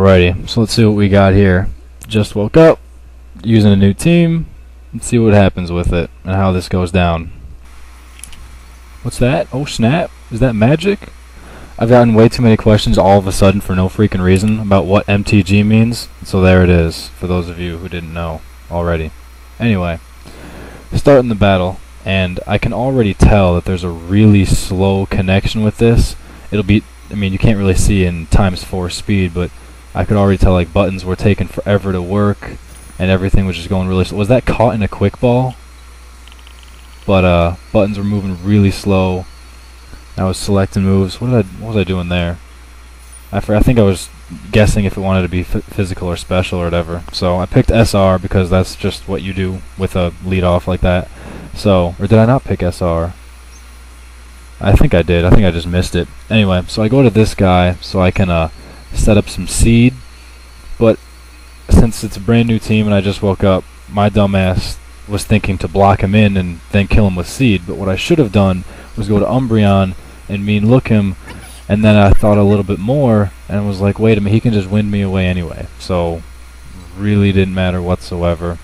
Alrighty, so let's see what we got here. Just woke up, using a new team. Let's see what happens with it and how this goes down. What's that? Oh snap, is that magic? I've gotten way too many questions all of a sudden for no freaking reason about what MTG means, so there it is, for those of you who didn't know already. Anyway, starting the battle, and I can already tell that there's a really slow connection with this. It'll be, I mean, you can't really see in ×4 speed, but I could already tell like buttons were taking forever to work, and everything was just going really slow. Was that caught in a quick ball? But buttons were moving really slow. I was selecting moves. What was I doing there? I think I was guessing if it wanted to be physical or special or whatever. So I picked SR because that's just what you do with a lead off like that. So, or did I not pick SR? I think I did. I think I just missed it. Anyway, so I go to this guy so I can set up some seed. But since it's a brand new team and I just woke up, my dumbass was thinking to block him in and then kill him with seed. But what I should have done was go to Umbreon and mean look him, and then I thought a little bit more and was like, wait a minute, he can just wind me away anyway. So really didn't matter whatsoever.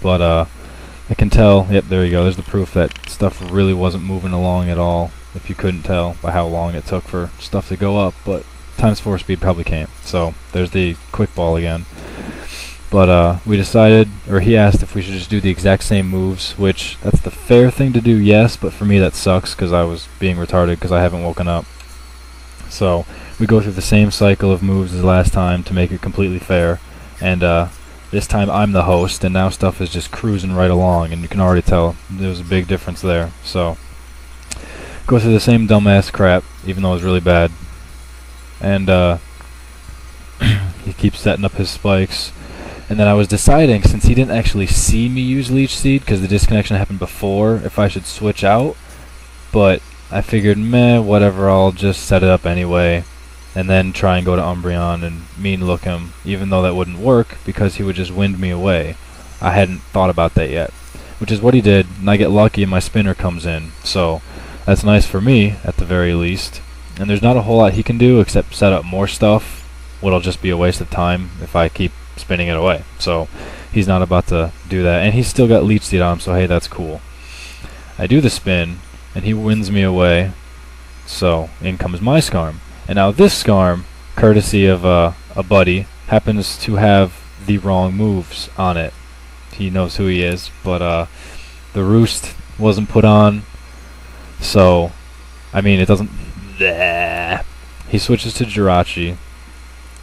But I can tell, yep, there you go, there's the proof that stuff really wasn't moving along at all, if you couldn't tell by how long it took for stuff to go up, but ×4 speed probably can't. So there's the quick ball again. But we decided, or he asked if we should just do the exact same moves, which that's the fair thing to do, yes, but for me that sucks because I was being retarded because I haven't woken up. So we go through the same cycle of moves as last time to make it completely fair, and this time I'm the host, and now stuff is just cruising right along, and you can already tell there's a big difference there. So go through the same dumbass crap, even though it's really bad, and he keeps setting up his spikes. And then I was deciding, since he didn't actually see me use Leech Seed, because the disconnection happened before, if I should switch out. But I figured, meh, whatever, I'll just set it up anyway, and then try and go to Umbreon and mean look him, even though that wouldn't work, because he would just wind me away. I hadn't thought about that yet, which is what he did, and I get lucky and my spinner comes in. So that's nice for me, at the very least. And there's not a whole lot he can do except set up more stuff, what'll just be a waste of time if I keep spinning it away. So he's not about to do that, and he's still got Leech Seed on him, so hey, that's cool. I do the spin and he wins me away, so in comes my Skarm. And now this Skarm, courtesy of a buddy, happens to have the wrong moves on it. He knows who he is, but the Roost wasn't put on, so I mean it doesn't. Bleh. He switches to Jirachi,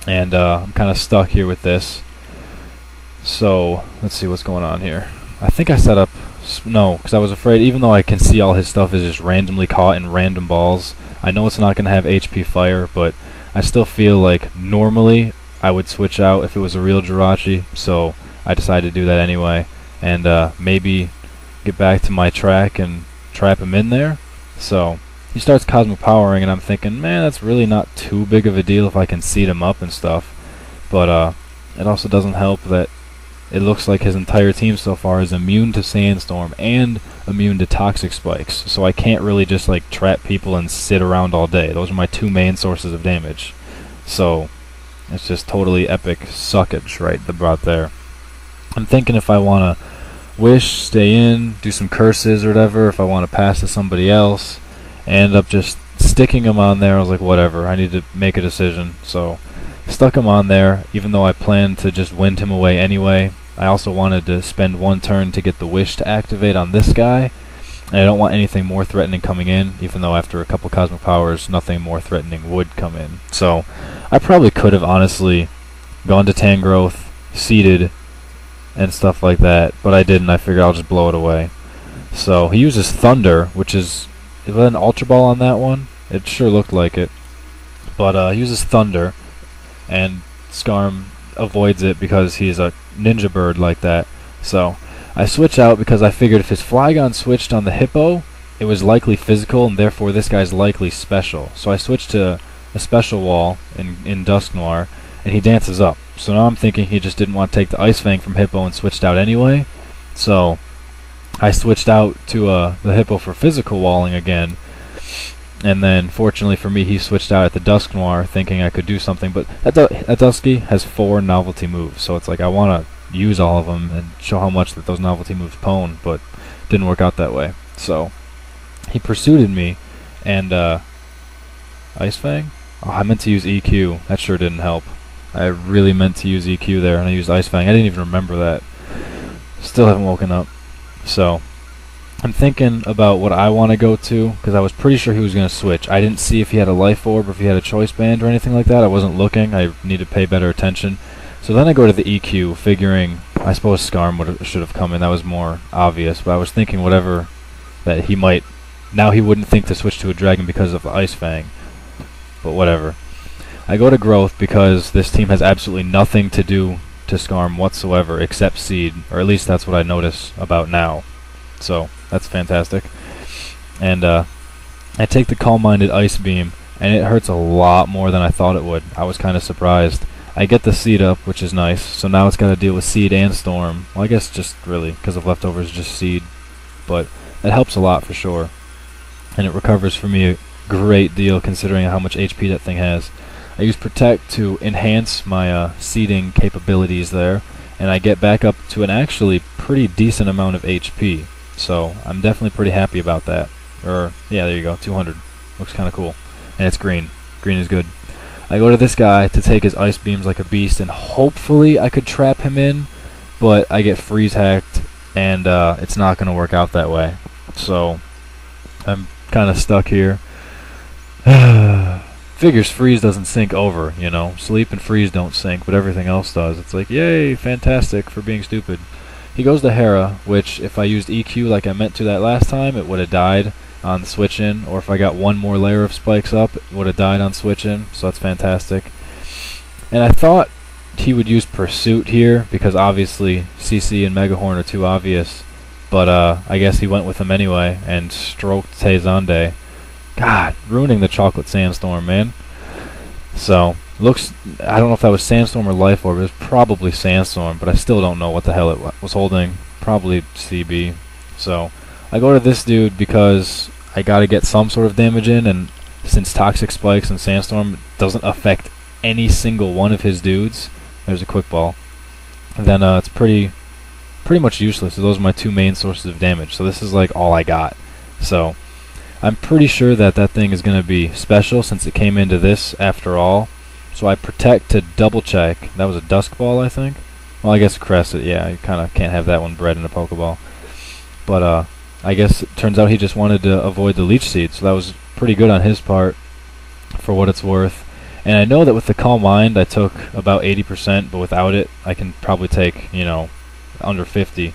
and I'm kind of stuck here with this. So let's see what's going on here. I think I set up no, because I was afraid, even though I can see all his stuff is just randomly caught in random balls. I know it's not going to have HP Fire, but I still feel like normally I would switch out if it was a real Jirachi. So I decided to do that anyway, and maybe get back to my track and trap him in there. So he starts Cosmic Powering, and I'm thinking, man, that's really not too big of a deal if I can seed him up and stuff. But it also doesn't help that it looks like his entire team so far is immune to Sandstorm and immune to Toxic Spikes. So I can't really just like trap people and sit around all day. Those are my two main sources of damage. So it's just totally epic suckage right about there. I'm thinking if I want to wish, stay in, do some curses or whatever, if I want to pass to somebody else. I ended up just sticking him on there. I was like, whatever, I need to make a decision. So stuck him on there, even though I planned to just wind him away anyway. I also wanted to spend one turn to get the wish to activate on this guy, and I don't want anything more threatening coming in, even though after a couple Cosmic Powers nothing more threatening would come in. So I probably could have honestly gone to Tangrowth, seeded, and stuff like that, but I didn't. I figured I'll just blow it away. So he uses Thunder, which is that an Ultra Ball on that one? It sure looked like it. But he uses Thunder, and Skarm avoids it because he's a ninja bird like that. So I switch out because I figured if his Flygon switched on the Hippo, it was likely physical, and therefore this guy's likely special. So I switched to a special wall in Dusk Noir, and he dances up. So now I'm thinking he just didn't want to take the Ice Fang from Hippo and switched out anyway. So I switched out to the Hippo for physical walling again, And then, fortunately for me, he switched out at the Dusk Noir, thinking I could do something. But that Dusky has 4 novelty moves, so it's like I want to use all of them and show how much that those novelty moves pwn, but didn't work out that way. So he pursued me, and Ice Fang? Oh, I meant to use EQ. That sure didn't help. I really meant to use EQ there, and I used Ice Fang. I didn't even remember that. Still haven't woken up. So I'm thinking about what I want to go to, because I was pretty sure he was going to switch. I didn't see if he had a life orb or if he had a choice band or anything like that. I wasn't looking. I need to pay better attention. So then I go to the EQ, figuring I suppose Scarm should have come in. That was more obvious. But I was thinking whatever that he might. Now he wouldn't think to switch to a dragon because of the Ice Fang. But whatever. I go to Growth because this team has absolutely nothing to do to Scarm whatsoever except Seed. Or at least that's what I notice about now. So that's fantastic. And I take the Calm-Minded Ice Beam, and it hurts a lot more than I thought it would. I was kind of surprised. I get the Seed up, which is nice, so now it's got to deal with Seed and Storm. Well, I guess just really, because of leftovers, just Seed. But it helps a lot for sure. And it recovers for me a great deal considering how much HP that thing has. I use Protect to enhance my seeding capabilities there, and I get back up to an actually pretty decent amount of HP. So I'm definitely pretty happy about that. Or, yeah, there you go, 200. Looks kind of cool. And it's green. Green is good. I go to this guy to take his Ice Beams like a beast, and hopefully I could trap him in, but I get freeze hacked, and it's not going to work out that way. So I'm kind of stuck here. Figures freeze doesn't sync over, you know. Sleep and freeze don't sync, but everything else does. It's like, yay, fantastic for being stupid. He goes to Hera, which if I used EQ like I meant to that last time, it would have died on the switch in, or if I got one more layer of spikes up, it would have died on switch in, so that's fantastic. And I thought he would use Pursuit here, because obviously CC and Megahorn are too obvious, but I guess he went with them anyway, and stroked Tezande. God, ruining the Chocolate Sandstorm, man. So, looks, I don't know if that was Sandstorm or Life Orb, it was probably Sandstorm, but I still don't know what the hell it was holding. Probably CB. So, I go to this dude because I gotta get some sort of damage in, and since Toxic Spikes and Sandstorm doesn't affect any single one of his dudes, there's a Quick Ball, then it's pretty much useless. So those are my 2 main sources of damage. So this is like all I got. So I'm pretty sure that that thing is going to be special since it came into this after all. So I Protect to double check. That was a Dusk Ball, I think. Well, I guess Crescent, yeah, you kind of can't have that one bred in a Pokeball. But I guess it turns out he just wanted to avoid the Leech Seed, so that was pretty good on his part for what it's worth. And I know that with the Calm Mind I took about 80%, but without it I can probably take, you know, under 50.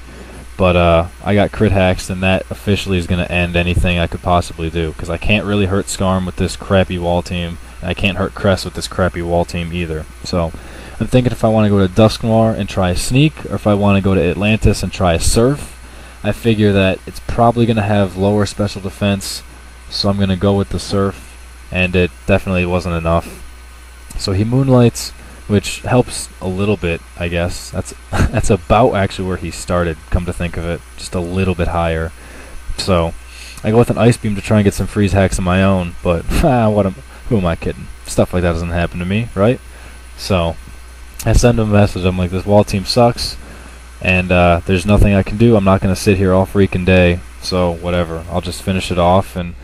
But I got crit hacks, and that officially is going to end anything I could possibly do, because I can't really hurt Scarm with this crappy wall team, and I can't hurt Crest with this crappy wall team either. So I'm thinking if I want to go to Dusk Noir and try a Sneak, or if I want to go to Atlantis and try a Surf. I figure that it's probably going to have lower special defense, so I'm going to go with the Surf, and it definitely wasn't enough. So he Moonlights, which helps a little bit, I guess. That's about actually where he started, come to think of it, just a little bit higher. So I go with an Ice Beam to try and get some freeze hacks of my own, but who am I kidding? Stuff like that doesn't happen to me, right? So I send him a message. I'm like, this wall team sucks, and there's nothing I can do. I'm not going to sit here all freaking day, so whatever. I'll just finish it off and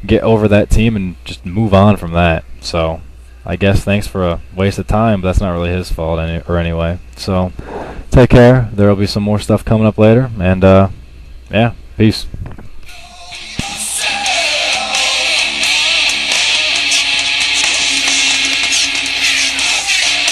get over that team and just move on from that. So I guess thanks for a waste of time, but that's not really his fault anyway. So take care. There will be some more stuff coming up later, and yeah, peace.